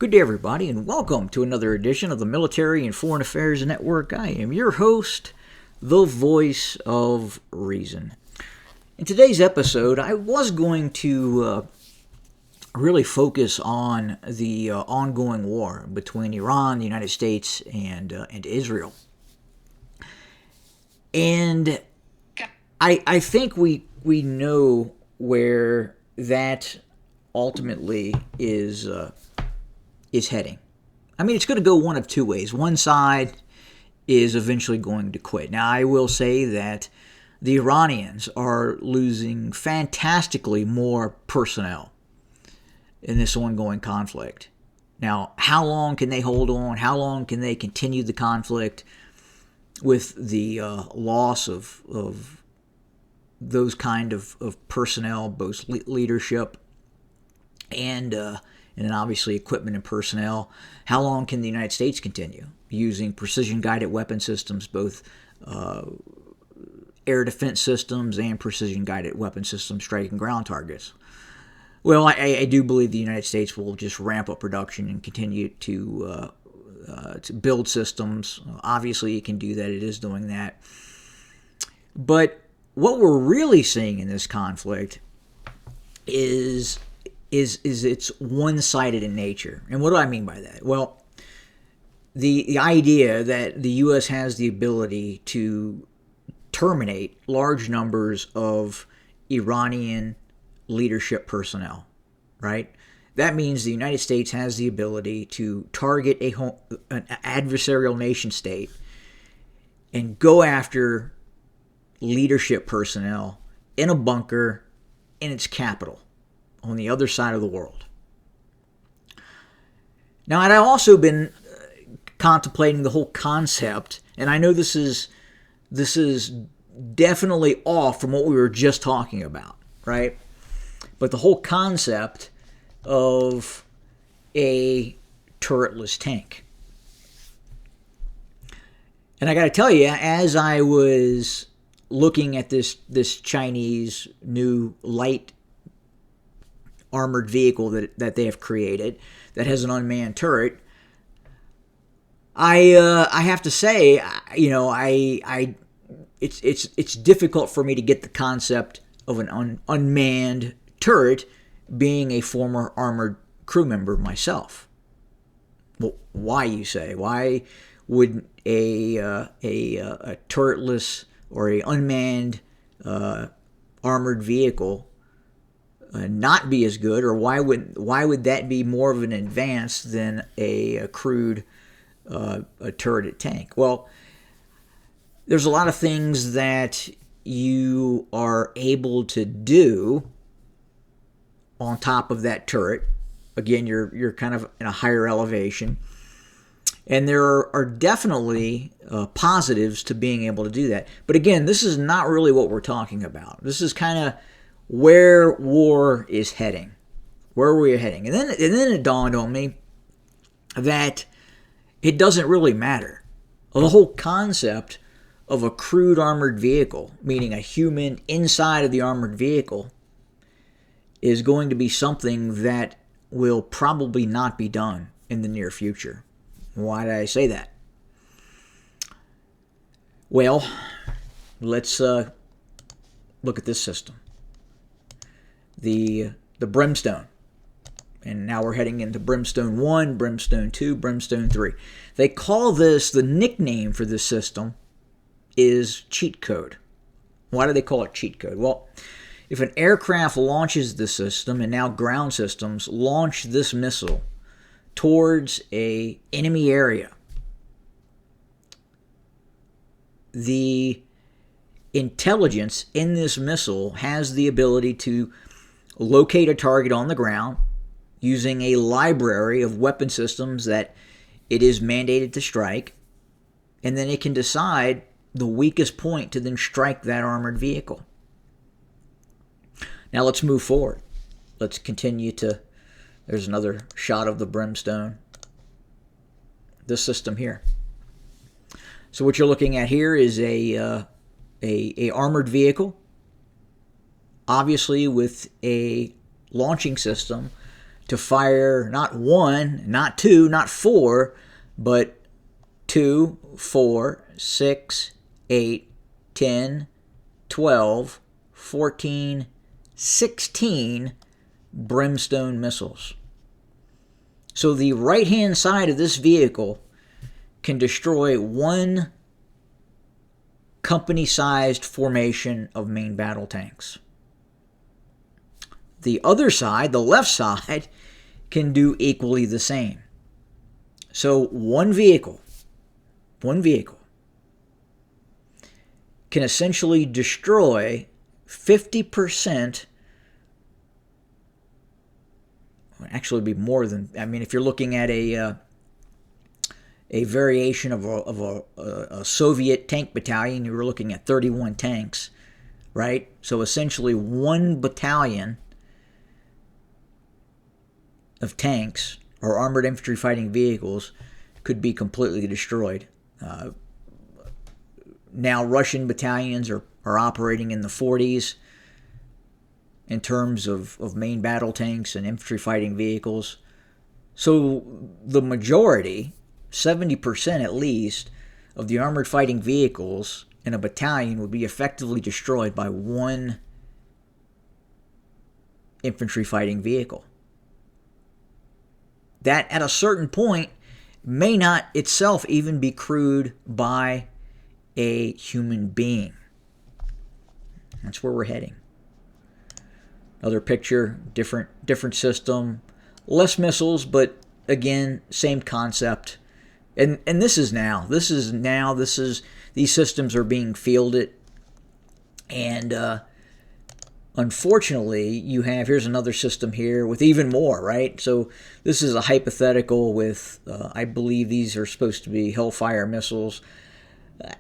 Good day, everybody, and welcome to another edition of the Military and Foreign Affairs Network. I am your host, the voice of reason. In today's episode, I was going to really focus on the ongoing war between Iran, the United States, and Israel. And I think we know where that ultimately is heading. I mean, it's going to go one of two ways. One side is eventually going to quit. Now, I will say that the Iranians are losing fantastically more personnel in this ongoing conflict. Now, how long can they hold on? How long can they continue the conflict with the loss of those kind of personnel, both leadership and then obviously equipment and personnel? How long can the United States continue using precision-guided weapon systems, both air defense systems and precision-guided weapon systems striking ground targets? Well, I do believe the United States will just ramp up production and continue to build systems. Obviously, it can do that. It is doing that. But what we're really seeing in this conflict is it's one-sided in nature. And what do I mean by that? Well, the idea that the U.S. has the ability to terminate large numbers of Iranian leadership personnel, right? That means the United States has the ability to target an adversarial nation state and go after leadership personnel in a bunker in its capital on the other side of the world. Now, I've also been contemplating the whole concept, and I know this is definitely off from what we were just talking about, right? But the whole concept of a turretless tank. And I got to tell you, as I was looking at this Chinese new light armored vehicle that they have created that has an unmanned turret, I have to say, it's difficult for me to get the concept of an unmanned turret, being a former armored crew member myself. Well, why, you say? Why would a turretless or a unmanned armored vehicle not be as good, or why would that be more of an advance than a crewed a turreted tank? Well, there's a lot of things that you are able to do on top of that turret. Again, you're kind of in a higher elevation, and there are definitely positives to being able to do that. But again, this is not really what we're talking about. This is kind of where war is heading, where we're heading. And then it dawned on me that it doesn't really matter. The whole concept of a crewed armored vehicle, meaning a human inside of the armored vehicle, is going to be something that will probably not be done in the near future. Why did I say that? Well, let's look at this system. The Brimstone. And now we're heading into Brimstone 1, Brimstone 2, Brimstone 3. They call this, the nickname for this system is cheat code. Why do they call it cheat code? Well, if an aircraft launches the system, and now ground systems launch this missile towards an enemy area, the intelligence in this missile has the ability to locate a target on the ground using a library of weapon systems that it is mandated to strike, and then it can decide the weakest point to then strike that armored vehicle. Now let's move forward. Let's continue to, there's another shot of the Brimstone. This system here. So what you're looking at here is a armored vehicle, obviously with a launching system to fire not one, not two, not four, but 2, 4, 6, 8, 10, 12, 14, 16 brimstone missiles. So the right-hand side of this vehicle can destroy one company-sized formation of main battle tanks. The other side, the left side, can do equally the same. So one vehicle can essentially destroy 50%. Actually, it'd be more than. I mean, if you're looking at a variation of a Soviet tank battalion, you were looking at 31 tanks, right? So essentially, one battalion of tanks or armored infantry fighting vehicles could be completely destroyed. Now, Russian battalions are operating in the 40s in terms of main battle tanks and infantry fighting vehicles. So the majority, 70% at least, of the armored fighting vehicles in a battalion would be effectively destroyed by one infantry fighting vehicle. That at a certain point may not itself even be crewed by a human being. That's where we're heading. Another picture, different system, less missiles, but again, same concept. And this is these systems are being fielded, and unfortunately, here's another system here with even more, right? So this is a hypothetical with, I believe these are supposed to be Hellfire missiles.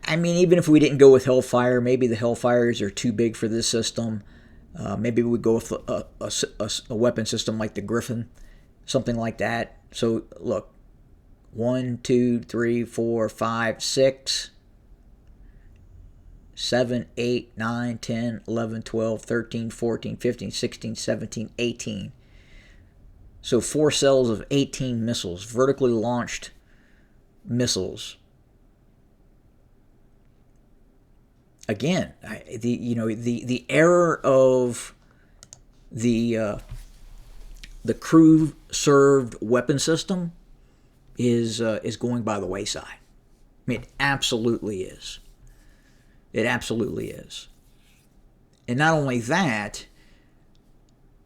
I mean, even if we didn't go with Hellfire, maybe the Hellfires are too big for this system. Maybe we would go with a weapon system like the Griffin, something like that. So look, 1, 2, 3, 4, 5, 6, 7, 8, 9, 10, 11, 12, 13, 14, 15, 16, 17, 18. So 4 cells of 18 missiles, vertically launched missiles. Again, the error of the crew-served weapon system is going by the wayside. I mean, it absolutely is. It absolutely is. And not only that,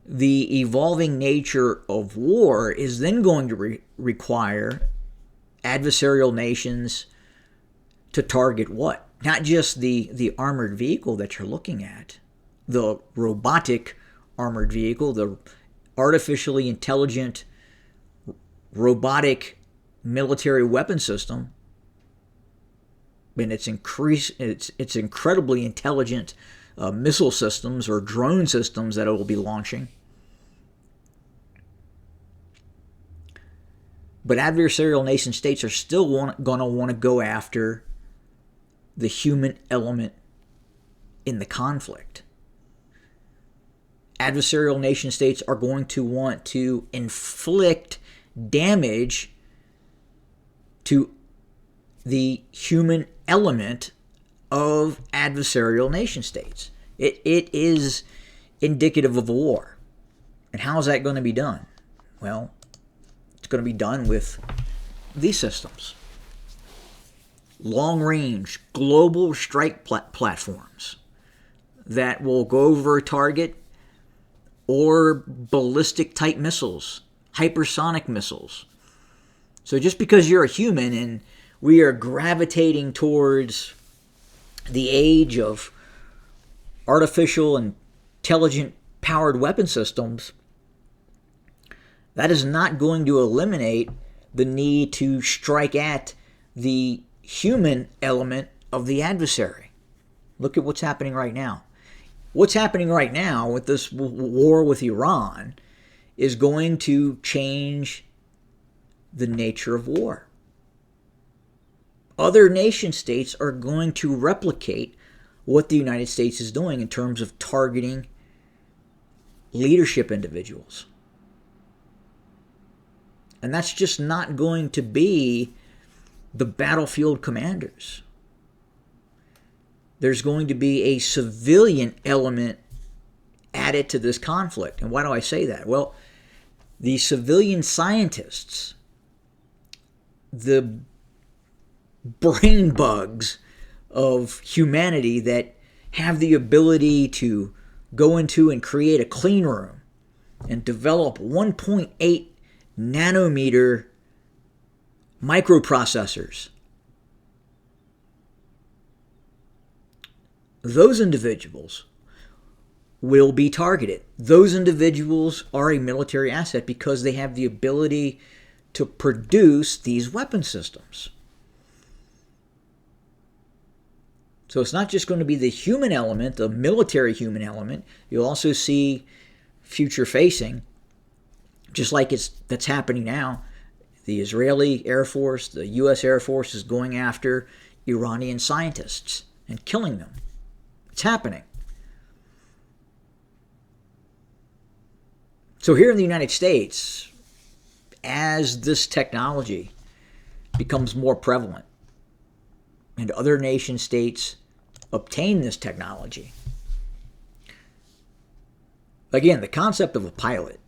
the evolving nature of war is then going to require adversarial nations to target what? Not just the armored vehicle that you're looking at, the robotic armored vehicle, the artificially intelligent robotic military weapon system, and it's incredibly intelligent missile systems or drone systems that it will be launching. But adversarial nation states are still going to want to go after the human element in the conflict. Adversarial nation states are going to want to inflict damage to the human element of adversarial nation states. It is indicative of a war. And how is that going to be done? Well, it's going to be done with these systems. Long-range global strike platforms that will go over a target, or ballistic-type missiles, hypersonic missiles. So just because you're a human and we are gravitating towards the age of artificial intelligent powered weapon systems, that is not going to eliminate the need to strike at the human element of the adversary. Look at what's happening right now. What's happening right now with this war with Iran is going to change the nature of war. Other nation states are going to replicate what the United States is doing in terms of targeting leadership individuals. And that's just not going to be the battlefield commanders. There's going to be a civilian element added to this conflict. And why do I say that? Well, the civilian scientists, the brain bugs of humanity that have the ability to go into and create a clean room and develop 1.8 nanometer microprocessors. Those individuals will be targeted. Those individuals are a military asset because they have the ability to produce these weapon systems. So it's not just going to be the human element, the military human element. You'll also see future facing, just like that's happening now. The Israeli Air Force, the U.S. Air Force is going after Iranian scientists and killing them. It's happening. So here in the United States, as this technology becomes more prevalent and other nation states obtain this technology, again, the concept of a pilot,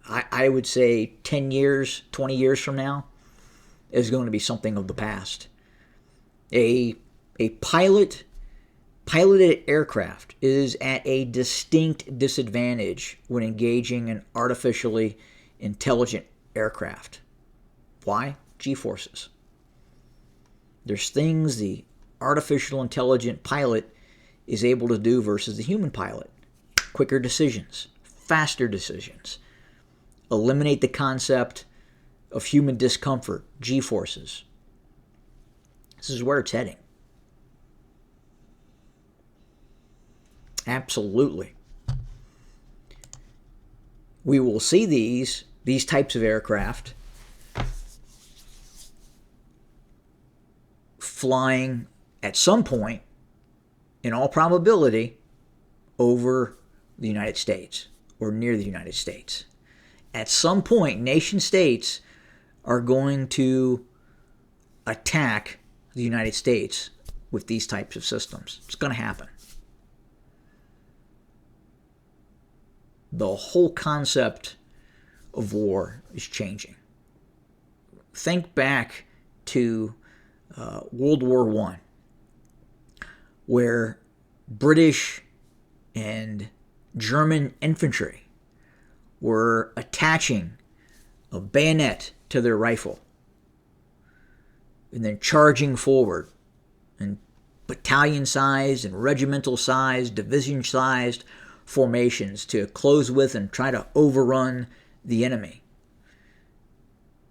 I would say 10 years, 20 years from now, is going to be something of the past. A piloted aircraft is at a distinct disadvantage when engaging an artificially intelligent aircraft. Why? G-forces. There's things the artificial intelligent pilot is able to do versus the human pilot. Quicker decisions, faster decisions. Eliminate the concept of human discomfort, G-forces. This is where it's heading. Absolutely. We will see these types of aircraft flying at some point, in all probability, over the United States or near the United States. At some point, nation states are going to attack the United States with these types of systems. It's going to happen. The whole concept of war is changing. Think back to World War I, where British and German infantry were attaching a bayonet to their rifle and then charging forward in battalion-sized and regimental-sized, division-sized formations to close with and try to overrun the enemy.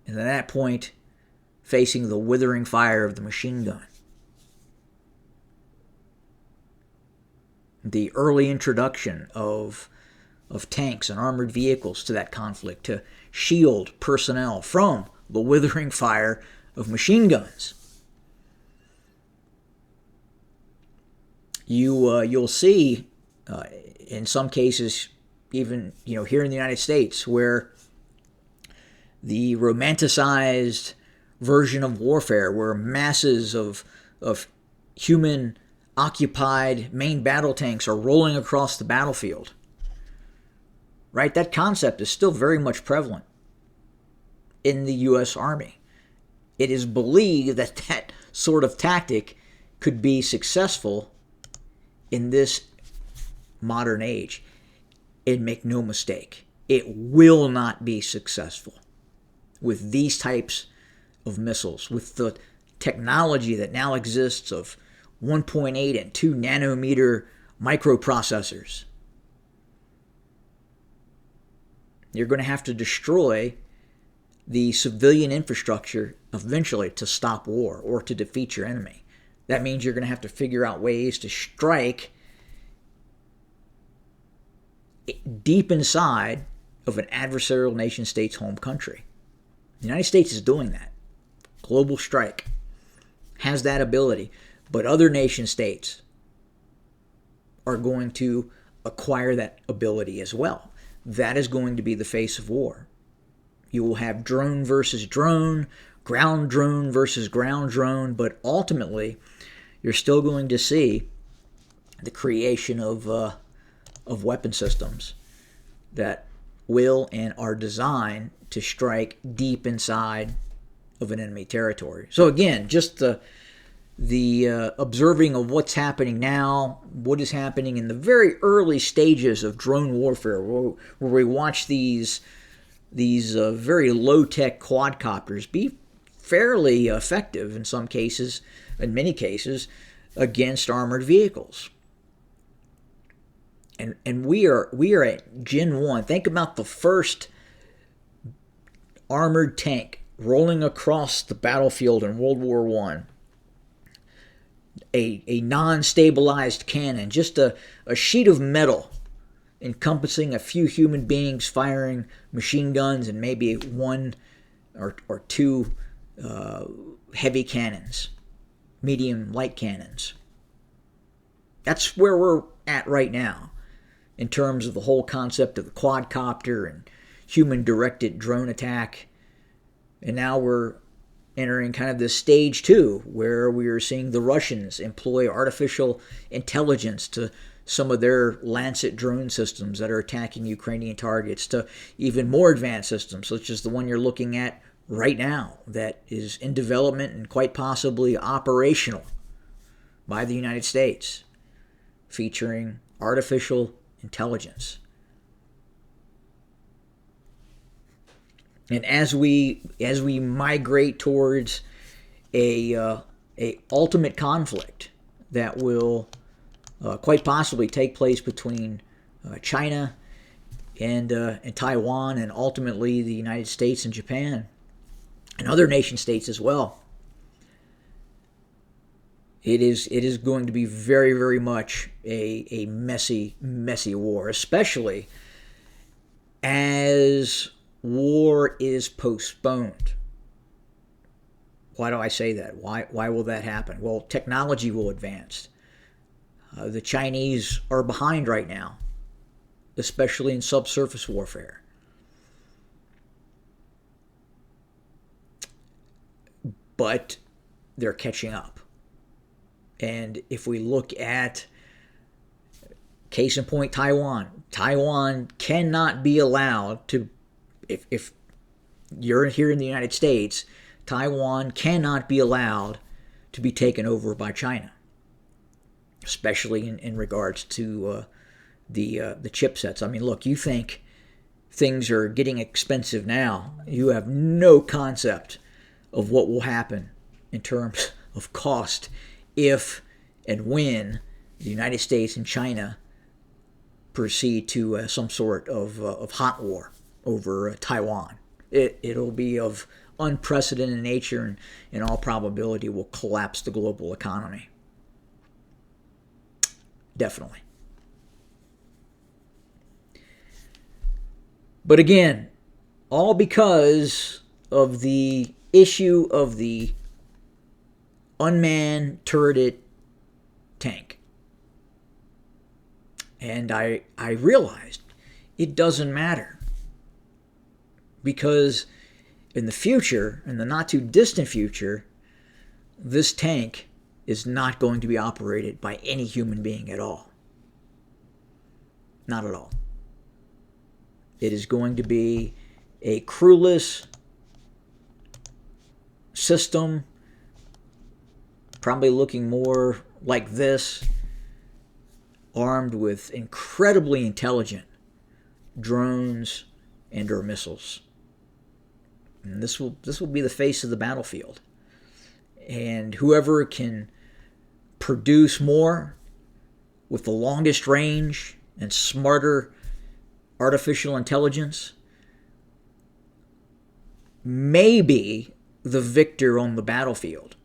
And at that point, facing the withering fire of the machine gun. The early introduction of tanks and armored vehicles to that conflict to shield personnel from the withering fire of machine guns. You'll see in some cases, even here in the United States, where the romanticized version of warfare, where masses of human occupied main battle tanks are rolling across the battlefield. Right? That concept is still very much prevalent in the U.S. Army. It is believed that that sort of tactic could be successful in this modern age. And make no mistake, it will not be successful with these types of missiles, with the technology that now exists of 1.8 and 2 nanometer microprocessors. You're going to have to destroy the civilian infrastructure eventually to stop war or to defeat your enemy. That means you're going to have to figure out ways to strike deep inside of an adversarial nation state's home country. The United States is doing that. Global strike has that ability, but other nation states are going to acquire that ability as well. That is going to be the face of war. You will have drone versus drone, ground drone versus ground drone, but ultimately you're still going to see the creation of weapon systems that will and are designed to strike deep inside of an enemy territory. So again, just the observing of what's happening now, what is happening in the very early stages of drone warfare, where we watch these very low-tech quadcopters be fairly effective in some cases, in many cases, against armored vehicles. And we are at Gen 1. Think about the first armored tank rolling across the battlefield in World War I. A non-stabilized cannon, just a sheet of metal encompassing a few human beings firing machine guns and maybe one or two heavy cannons, medium light cannons. That's where we're at right now in terms of the whole concept of the quadcopter and human-directed drone attack. And now we're entering kind of this stage 2, where we are seeing the Russians employ artificial intelligence to some of their Lancet drone systems that are attacking Ukrainian targets, to even more advanced systems, such as the one you're looking at right now that is in development and quite possibly operational by the United States, featuring artificial intelligence. And as we migrate towards a ultimate conflict that will quite possibly take place between China and Taiwan, and ultimately the United States and Japan and other nation states as well, it is going to be very, very much a messy war, especially as war is postponed. Why do I say that? Why will that happen? Well, technology will advance. The Chinese are behind right now, especially in subsurface warfare. But they're catching up. And if we look at, case in point, Taiwan cannot be allowed to, if you're here in the United States, Taiwan cannot be allowed to be taken over by China, especially in regards to the chipsets. I mean, look, you think things are getting expensive now. You have no concept of what will happen in terms of cost if and when the United States and China proceed to some sort of hot war over Taiwan. It'll be of unprecedented nature, and in all probability will collapse the global economy. Definitely. But again, all because of the issue of the unmanned turreted tank. And I realized it doesn't matter, because in the future, in the not too distant future, this tank is not going to be operated by any human being at all. Not at all. It is going to be a crewless system, probably looking more like this, armed with incredibly intelligent drones and or missiles. And this will be the face of the battlefield. And whoever can produce more with the longest range and smarter artificial intelligence may be the victor on the battlefield.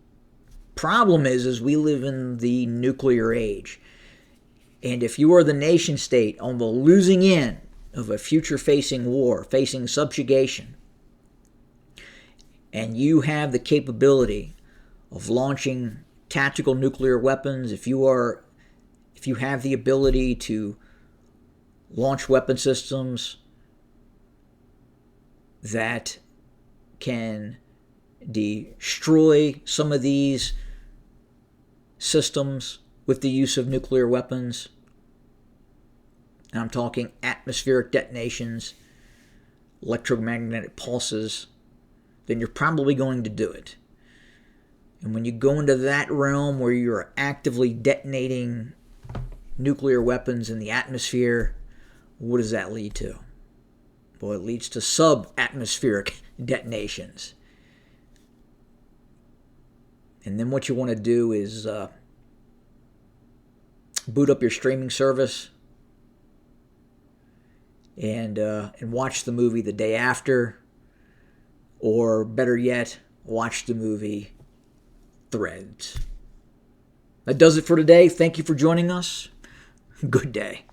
Problem is we live in the nuclear age. And if you are the nation state on the losing end of a future-facing war, facing subjugation, and you have the capability of launching tactical nuclear weapons, if you have the ability to launch weapon systems that can destroy some of these systems with the use of nuclear weapons. And I'm talking atmospheric detonations, electromagnetic pulses, then you're probably going to do it. And when you go into that realm where you're actively detonating nuclear weapons in the atmosphere, what does that lead to? Well, it leads to sub-atmospheric detonations. And then what you want to do is boot up your streaming service and watch the movie the day after, or better yet, watch the movie Threads. That does it for today. Thank you for joining us. Good day.